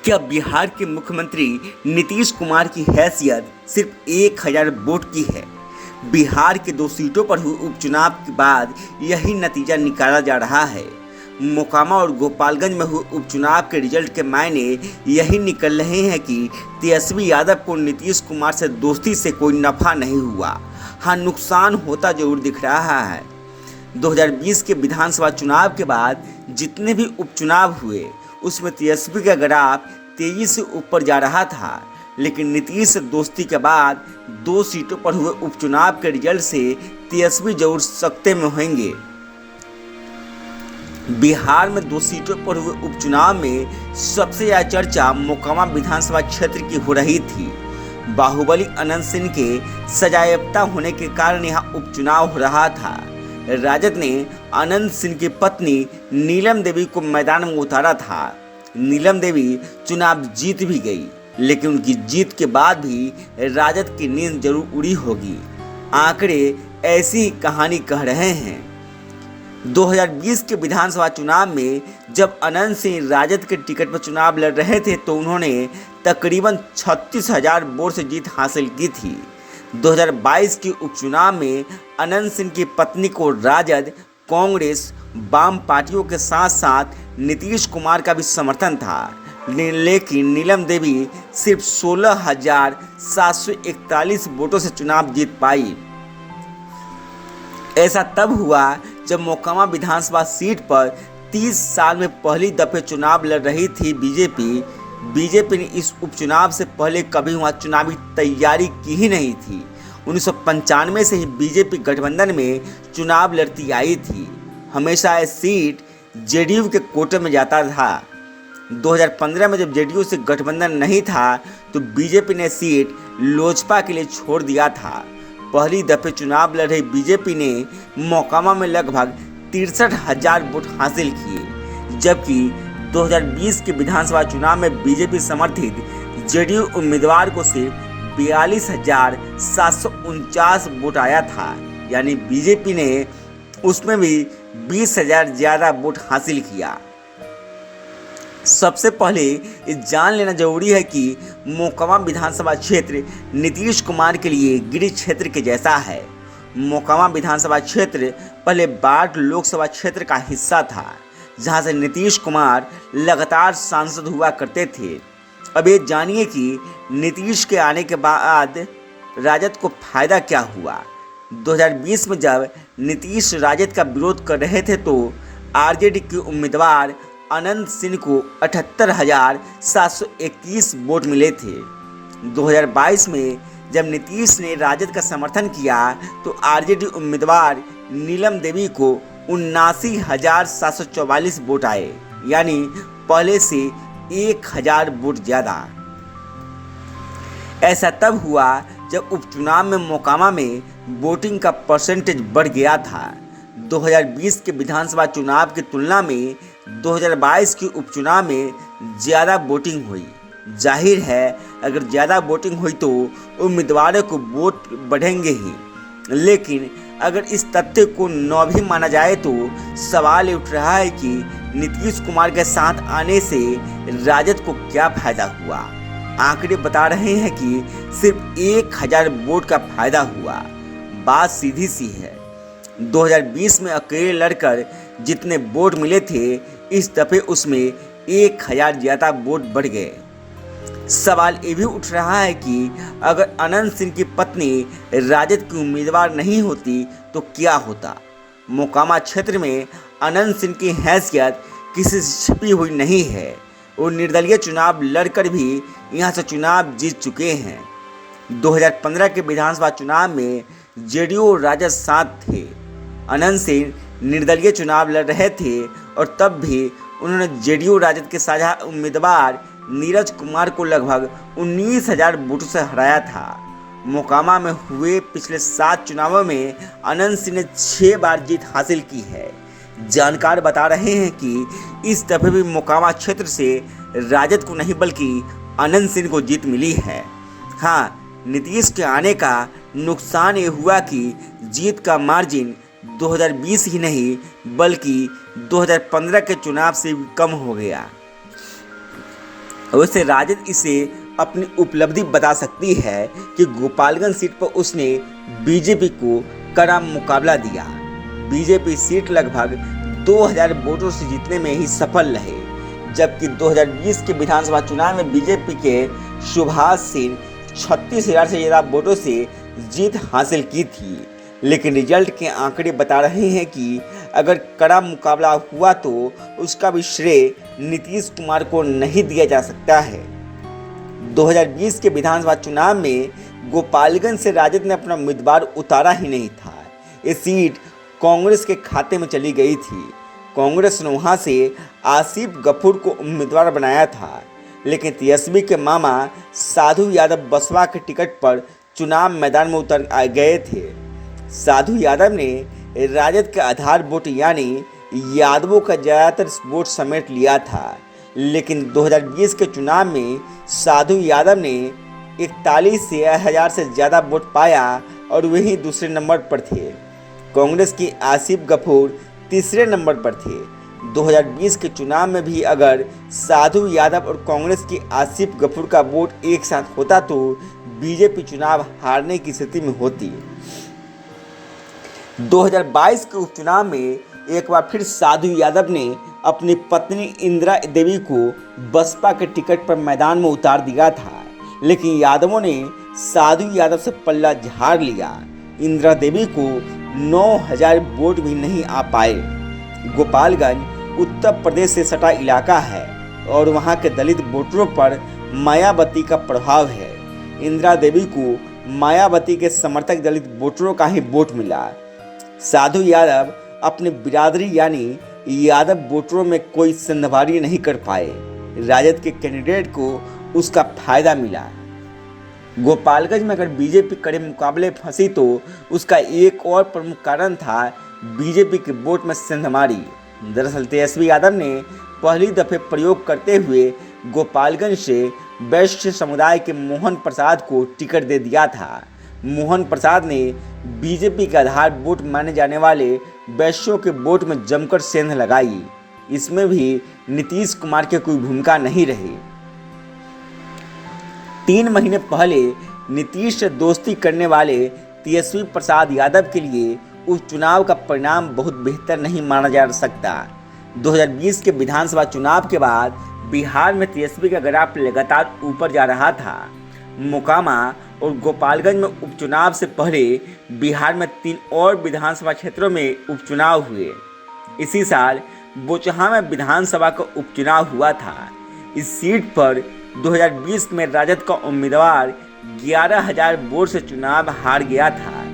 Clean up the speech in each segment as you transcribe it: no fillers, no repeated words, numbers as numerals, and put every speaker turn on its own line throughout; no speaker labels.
क्या बिहार के मुख्यमंत्री नीतीश कुमार की हैसियत सिर्फ 1000 वोट की है? बिहार के 2 सीटों पर हुए उपचुनाव के बाद यही नतीजा निकाला जा रहा है। मोकामा और गोपालगंज में हुए उपचुनाव के रिजल्ट के मायने यही निकल रहे हैं कि तेजस्वी यादव को नीतीश कुमार से दोस्ती से कोई नफा नहीं हुआ। हाँ, नुकसान होता जरूर दिख रहा है। 2020 के विधानसभा चुनाव के बाद जितने भी उपचुनाव हुए उसमें तेजस्वी का ग्राफ तेजी से ऊपर जा रहा था, लेकिन नीतीश से दोस्ती के बाद 2 सीटों पर हुए उपचुनाव के रिजल्ट से तेजस्वी जरूर सकते में होंगे। बिहार में 2 सीटों पर हुए उपचुनाव में सबसे ज्यादा चर्चा मोकामा विधानसभा क्षेत्र की हो रही थी। बाहुबली अनंत सिंह के सजायाफ्ता होने के कारण यहाँ उपचुनाव हो रहा था। राजद ने अनंत सिंह की पत्नी नीलम देवी को मैदान में उतारा था। नीलम देवी चुनाव जीत भी गई, लेकिन उनकी जीत के बाद भी राजद की नींद जरूर उड़ी होगी। आंकड़े ऐसी ही कहानी कह रहे हैं। 2020 के विधानसभा चुनाव में जब अनंत सिंह राजद के टिकट पर चुनाव लड़ रहे थे तो उन्होंने तकरीबन 36,000 वोट से जीत हासिल की थी। 2022 के उपचुनाव में अनंत सिंह की पत्नी को राजद, कांग्रेस, वाम पार्टियों के साथ साथ नीतीश कुमार का भी समर्थन था, लेकिन नीलम देवी सिर्फ 16,741 वोटों से चुनाव जीत पाई। ऐसा तब हुआ जब मोकामा विधानसभा सीट पर 30 साल में पहली दफे चुनाव लड़ रही थी बीजेपी ने इस उपचुनाव से पहले कभी वहाँ चुनावी तैयारी की ही नहीं थी। 1995 से ही बीजेपी गठबंधन में चुनाव लड़ती आई थी। हमेशा यह सीट जेडीयू के कोटे में जाता था। 2015 में जब जेडीयू से गठबंधन नहीं था तो बीजेपी ने सीट लोजपा के लिए छोड़ दिया था। पहली दफे चुनाव लड़ रही बीजेपी ने मोकामा में लगभग 63,000 वोट हासिल किए, जबकि 2020 के विधानसभा चुनाव में बीजेपी समर्थित जेडीयू उम्मीदवार को सिर्फ 42,749 वोट आया था। यानी बीजेपी ने उसमें भी 20,000 ज़्यादा वोट हासिल किया। सबसे पहले ये जान लेना जरूरी है कि मोकामा विधानसभा क्षेत्र नीतीश कुमार के लिए गृह क्षेत्र के जैसा है। मोकामा विधानसभा क्षेत्र पहले बाढ़ लोकसभा क्षेत्र का हिस्सा था, जहां से नीतीश कुमार लगातार सांसद हुआ करते थे। अब ये जानिए कि नीतीश के आने के बाद राजद को फायदा क्या हुआ। 2020 में जब नीतीश राजद का विरोध कर रहे थे तो आरजेडी के उम्मीदवार अनंत सिंह को 78,721 वोट मिले थे। 2022 में जब नीतीश ने राजद का समर्थन किया तो आरजेडी उम्मीदवार नीलम देवी को 79,744 वोट आए, यानी पहले से 1,000 वोट ज़्यादा। ऐसा तब हुआ जब उपचुनाव में मोकामा में वोटिंग का परसेंटेज बढ़ गया था। 2020 के विधानसभा चुनाव की तुलना में 2022 के उपचुनाव में ज़्यादा वोटिंग हुई। जाहिर है अगर ज़्यादा वोटिंग हुई तो उम्मीदवारों को वोट बढ़ेंगे ही, लेकिन अगर इस तथ्य को न भी माना जाए तो सवाल उठ रहा है कि नीतीश कुमार के साथ आने से राजद को क्या फायदा हुआ। आंकड़े बता रहे हैं कि सिर्फ 1,000 वोट का फायदा हुआ। बात सीधी सी है। 2020 में अकेले लड़कर जितने वोट मिले थे, इस दफे उसमें 1,000 ज़्यादा वोट बढ़ गए। सवाल ये भी उठ रहा है कि अगर अनंत सिंह की पत्नी राजद की उम्मीदवार नहीं होती तो क्या होता। मोकामा क्षेत्र में अनंत सिंह की हैसियत किसी से छिपी हुई नहीं है। वो निर्दलीय चुनाव लड़कर भी यहाँ से चुनाव जीत चुके हैं। 2015 के विधानसभा चुनाव में जेडीयू और राजद साथ थे। अनंत सिंह निर्दलीय चुनाव लड़ रहे थे और तब भी उन्होंने जेडीयू राजद के साझा उम्मीदवार नीरज कुमार को लगभग 19,000 वोटों से हराया था। मोकामा में हुए पिछले 7 चुनावों में अनंत सिंह ने 6 बार जीत हासिल की है। जानकार बता रहे हैं कि इस दफे भी मोकामा क्षेत्र से राजद को नहीं बल्कि अनंत सिंह को जीत मिली है। हाँ, नीतीश के आने का नुकसान ये हुआ कि जीत का मार्जिन 2020 ही नहीं बल्कि 2015 के चुनाव से भी कम हो गया। वैसे राजद इसे अपनी उपलब्धि बता सकती है कि गोपालगंज सीट पर उसने बीजेपी को कड़ा मुकाबला दिया। बीजेपी सीट लगभग 2000 वोटों से जीतने में ही सफल रहे, जबकि 2020 के विधानसभा चुनाव में बीजेपी के सुभाष सिंह 36,000 से ज़्यादा वोटों से जीत हासिल की थी। लेकिन रिजल्ट के आंकड़े बता रहे हैं कि अगर कड़ा मुकाबला हुआ तो उसका भी श्रेय नीतीश कुमार को नहीं दिया जा सकता है। 2020 के विधानसभा चुनाव में गोपालगंज से राजद ने अपना उम्मीदवार उतारा ही नहीं था। ये सीट कांग्रेस के खाते में चली गई थी। कांग्रेस ने वहां से आसिफ गफूर को उम्मीदवार बनाया था, लेकिन तेजस्वी के मामा साधु यादव बसपा के टिकट पर चुनाव मैदान में उतर गए थे। साधु यादव ने राजद के आधार वोट यानी यादवों का ज़्यादातर वोट समेट लिया था, लेकिन 2020 के चुनाव में साधु यादव ने 41,000 से ज़्यादा वोट पाया और वही दूसरे नंबर पर थे। कांग्रेस की आसिफ गफूर तीसरे नंबर पर थे। 2020 के चुनाव में भी अगर साधु यादव और कांग्रेस की आसिफ गफूर का वोट एक साथ होता तो बीजेपी चुनाव हारने की स्थिति में होती। 2022 के उपचुनाव में एक बार फिर साधु यादव ने अपनी पत्नी इंदिरा देवी को बसपा के टिकट पर मैदान में उतार दिया था, लेकिन यादवों ने साधु यादव से पल्ला झाड़ लिया। इंदिरा देवी को 9,000 वोट भी नहीं आ पाए। गोपालगंज उत्तर प्रदेश से सटा इलाका है और वहां के दलित वोटरों पर मायावती का प्रभाव है। इंदिरा देवी को मायावती के समर्थक दलित वोटरों का ही वोट मिला। साधु यादव अपनी बिरादरी यानी यादव वोटरों में कोई संधवारी नहीं कर पाए। राजद के कैंडिडेट को उसका फायदा मिला। गोपालगंज में अगर बीजेपी कड़े मुकाबले फंसी तो उसका एक और प्रमुख कारण था बीजेपी के वोट में संधमारी। दरअसल तेजस्वी यादव ने पहली दफे प्रयोग करते हुए गोपालगंज से वैश्य समुदाय के मोहन प्रसाद को टिकट दे दिया था। मोहन प्रसाद ने बीजेपी के आधार वोट माने जाने वाले वैश्यों के वोट में जमकर सेंध लगाई। इसमें भी नीतीश कुमार की कोई भूमिका नहीं रही। 3 महीने पहले नीतीश से दोस्ती करने वाले तेजस्वी प्रसाद यादव के लिए उपचुनाव का परिणाम बहुत बेहतर नहीं माना जा सकता। 2020 के विधानसभा चुनाव के बाद बिहार में तेजस्वी का ग्राफ लगातार ऊपर जा रहा था। मोकामा और गोपालगंज में उपचुनाव से पहले बिहार में 3 और विधानसभा क्षेत्रों में उपचुनाव हुए। इसी साल बोचहा में विधानसभा का उपचुनाव हुआ था। इस सीट पर 2020 में राजद का उम्मीदवार 11,000 वोट से चुनाव हार गया था।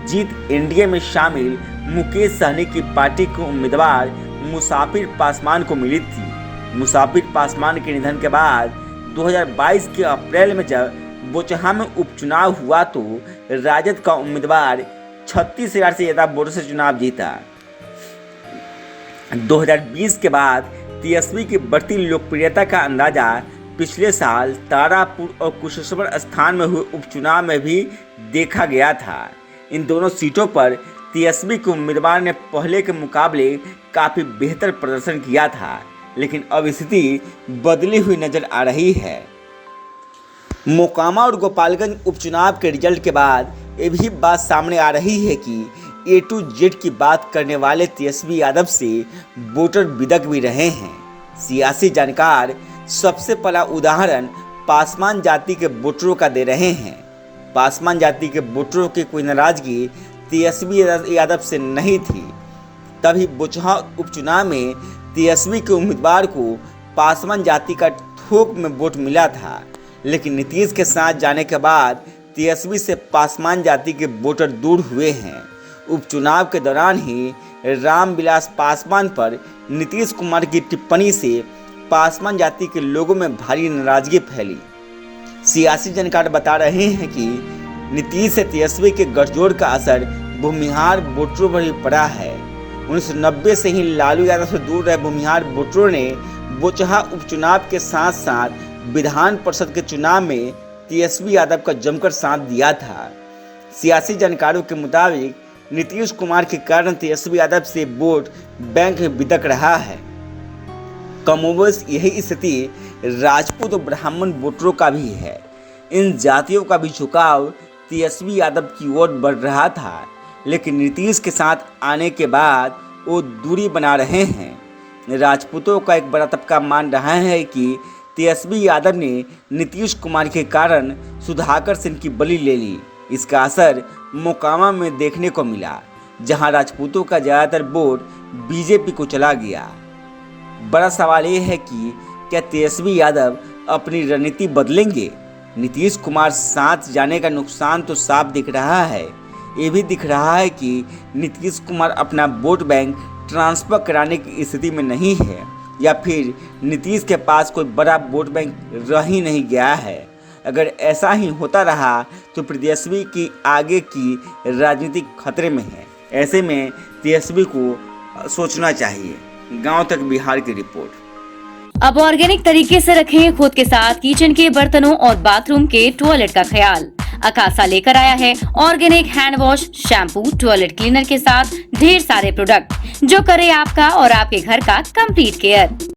जीत एनडीए में शामिल मुकेश सहनी की पार्टी के उम्मीदवार मुसाफिर पासवान को मिली थी। मुसाफिर पासवान के निधन के बाद 2022 के अप्रैल में जब बोचहा में उपचुनाव हुआ तो राजद का उम्मीदवार 36,000 से ज़्यादा वोटों से चुनाव जीता। 2020 के बाद तेजस्वी की बढ़ती लोकप्रियता का अंदाजा पिछले साल तारापुर और कुशेश्वर स्थान में हुए उपचुनाव में भी देखा गया था। इन दोनों सीटों पर तेजस्वी के उम्मीदवार ने पहले के मुकाबले काफ़ी बेहतर प्रदर्शन किया था, लेकिन अब स्थिति बदली हुई नजर आ रही है। मोकामा और गोपालगंज उपचुनाव के रिजल्ट के बाद ये भी बात सामने आ रही है कि A to Z की बात करने वाले तेजस्वी यादव से वोटर बिदक भी रहे हैं। सियासी जानकार सबसे पहला उदाहरण पासवान जाति के वोटरों का दे रहे हैं। पासवान जाति के वोटरों की कोई नाराजगी तेजस्वी यादव से नहीं थी। तभी बोचहा उपचुनाव में तेजस्वी के उम्मीदवार को पासवान जाति का थोक में वोट मिला था, लेकिन नीतीश के साथ जाने के बाद तेजस्वी से पासवान जाति के वोटर दूर हुए हैं। उपचुनाव के दौरान ही रामविलास पासवान पर नीतीश कुमार की टिप्पणी से पासवान जाति के लोगों में भारी नाराजगी फैली। सियासी जानकार बता रहे हैं कि नीतीश से तेजस्वी के गठजोड़ का असर भूमिहार वोटरों पर भी पड़ा है। 1990 से ही लालू यादव से दूर रहे भूमिहार वोटरों ने बोचहा उपचुनाव के साथ साथ विधान परिषद के चुनाव में तेजस्वी यादव का जमकर साथ दिया था। सियासी जानकारों के मुताबिक नीतीश कुमार के कारण तेजस्वी यादव से वोट बैंक में बिदक रहा है। कमोबेश यही स्थिति राजपूत और ब्राह्मण वोटरों का भी है। इन जातियों का भी झुकाव तेजस्वी यादव की ओर बढ़ रहा था, लेकिन नीतीश के साथ आने के बाद वो दूरी बना रहे हैं। राजपूतों का एक बड़ा तबका मान रहा है कि तेजस्वी यादव ने नीतीश कुमार के कारण सुधाकर सिंह की बलि ले ली। इसका असर मोकामा में देखने को मिला, जहां राजपूतों का ज़्यादातर वोट बीजेपी को चला गया। बड़ा सवाल ये है कि क्या तेजस्वी यादव अपनी रणनीति बदलेंगे? नीतीश कुमार साथ जाने का नुकसान तो साफ दिख रहा है। ये भी दिख रहा है कि नीतीश कुमार अपना वोट बैंक ट्रांसफर कराने की स्थिति में नहीं है, या फिर नीतीश के पास कोई बड़ा वोट बैंक रह ही नहीं गया है। अगर ऐसा ही होता रहा तो तेजस्वी की आगे की राजनीति खतरे में है। ऐसे में तेजस्वी को सोचना चाहिए। गांव तक बिहार की रिपोर्ट।
अब ऑर्गेनिक तरीके से रखें खुद के साथ किचन के बर्तनों और बाथरूम के टॉयलेट का ख्याल। अकासा लेकर आया है organic hand wash, shampoo, toilet cleaner के साथ ढेर सारे प्रोडक्ट जो करे आपका और आपके घर का कंप्लीट केयर।